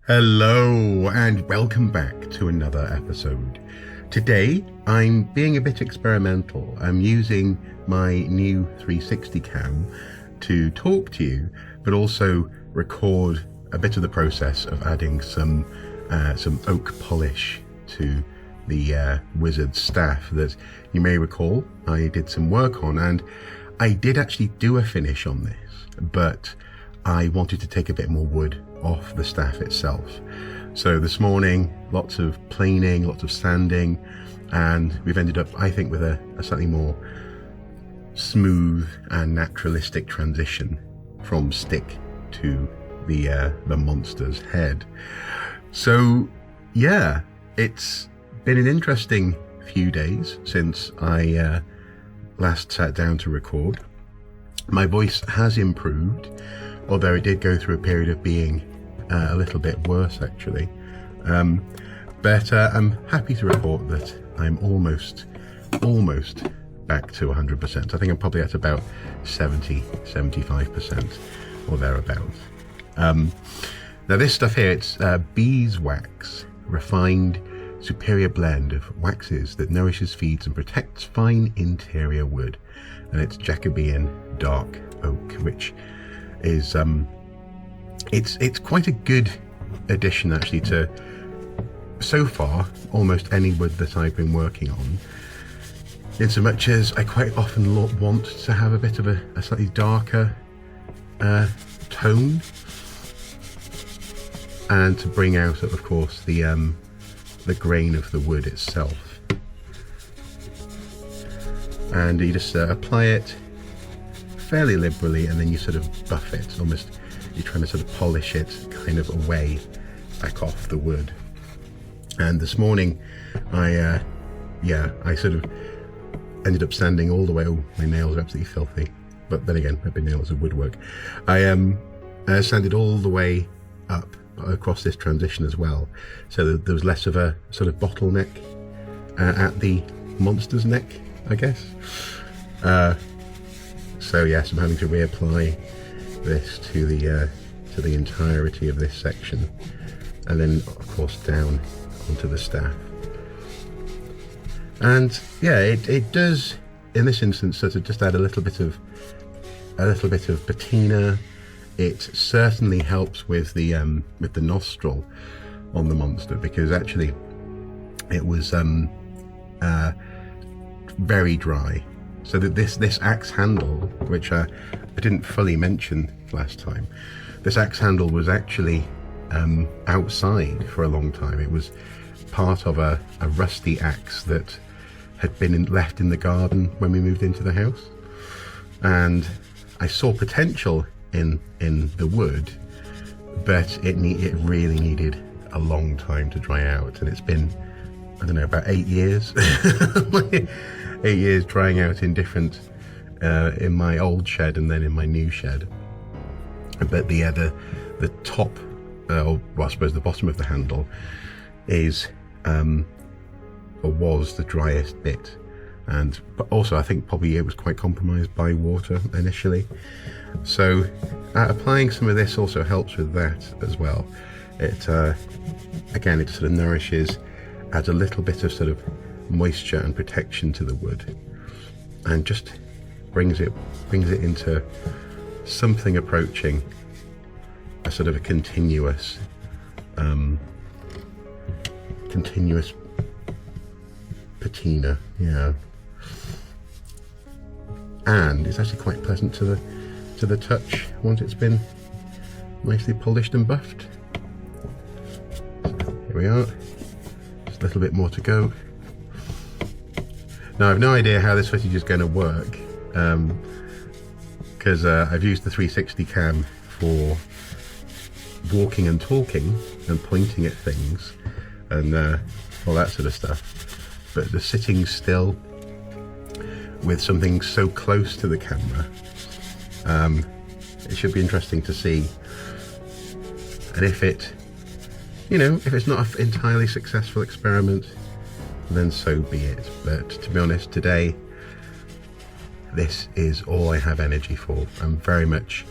Hello and welcome back to another episode. Today I'm being a bit experimental. I'm using my new 360 cam to talk to you, but also record a bit of the process of adding some oak polish to the Wizard staff that you may recall I did some work on, and I did actually do a finish on this, but I wanted to take a bit more wood off the staff itself. So this morning, lots of planing, lots of sanding, and we've ended up, I think, with a slightly more smooth and naturalistic transition from stick to the monster's head. So yeah, it's been an interesting few days since I last sat down to record. My voice has improved, although it did go through a period of being a little bit worse actually. But I'm happy to report that I'm almost back to 100%. I think I'm probably at about 75% or thereabouts. Now this stuff here, it's beeswax, refined superior blend of waxes that nourishes, feeds and protects fine interior wood, and it's Jacobean dark oak, which is it's quite a good addition actually to, so far, almost any wood that I've been working on, in so much as I quite often want to have a bit of a slightly darker tone, and to bring out, of course, the grain of the wood itself. And you just apply it fairly liberally, and then you sort of buff it, almost you're trying to sort of polish it kind of away back off the wood. And this morning I sort of ended up sanding all the way. Oh, my nails are absolutely filthy, but then again, I've been nails of woodwork. I sanded all the way up across this transition as well, so that there was less of a sort of bottleneck at the monster's neck, I guess. So yes, I'm having to reapply this to the entirety of this section, and then of course down onto the staff. And yeah, it does in this instance sort of just add a little bit of patina. It certainly helps with the nostril on the monster, because actually it was very dry. So that this axe handle, which I didn't fully mention last time, this axe handle was actually outside for a long time. It was part of a rusty axe that had been left in the garden when we moved into the house, and I saw potential in the wood, but it really needed a long time to dry out, and it's been, I don't know, about 8 years 8 years drying out in different in my old shed and then in my new shed. But the top, or I suppose the bottom of the handle is or was the driest bit, but also I think probably it was quite compromised by water initially. So applying some of this also helps with that as well. It again, it sort of nourishes, adds a little bit of sort of moisture and protection to the wood, and just brings it into something approaching a sort of a continuous patina, yeah. And it's actually quite pleasant to the touch once it's been nicely polished and buffed. Here we are, just a little bit more to go. Now I've no idea how this footage is going to work, because I've used the 360 cam for walking and talking and pointing at things and all that sort of stuff, but the sitting still with something so close to the camera, it should be interesting to see. And if it's not an entirely successful experiment, then so be it. But to be honest, today this is all I have energy for. I'm very much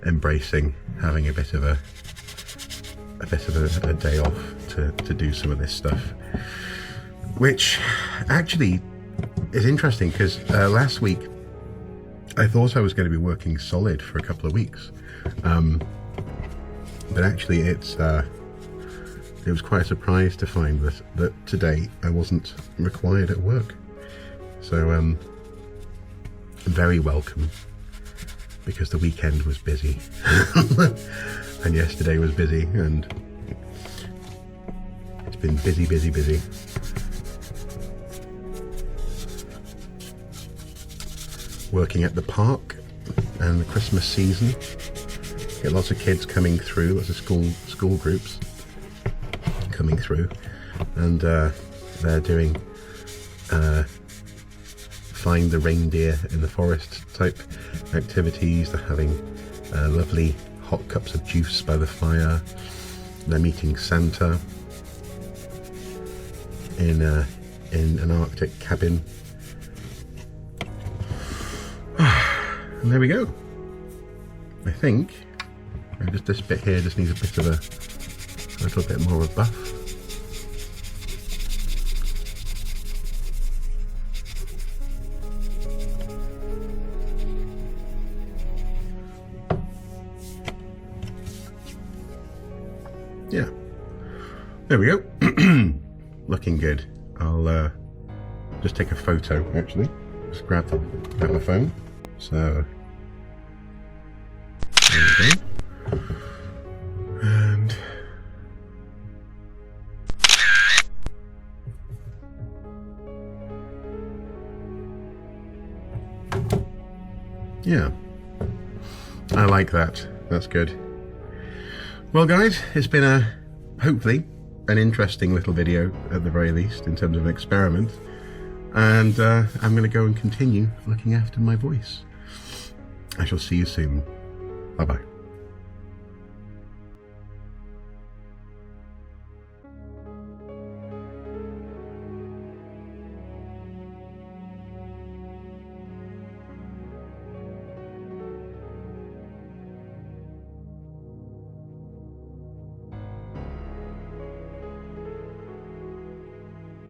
embracing having a bit of a day off to do some of this stuff, which actually is interesting because last week I thought I was going to be working solid for a couple of weeks, but actually it was quite a surprise to find that today I wasn't required at work. So very welcome, because the weekend was busy and yesterday was busy, and it's been busy. Working at the park and the Christmas season. Get lots of kids coming through, lots of school groups coming through, and they're doing find the reindeer in the forest type activities. They're having lovely hot cups of juice by the fire. They're meeting Santa in an Arctic cabin. And there we go. I think just this bit here just needs a little bit more of a buff. Yeah, there we go. Looking good. I'll just take a photo, actually. Just grab my phone. So there we go. And yeah, I like that. That's good. Well guys, it's been hopefully an interesting little video at the very least, in terms of an experiment, and I'm going to go and continue looking after my voice. I shall see you soon. Bye bye.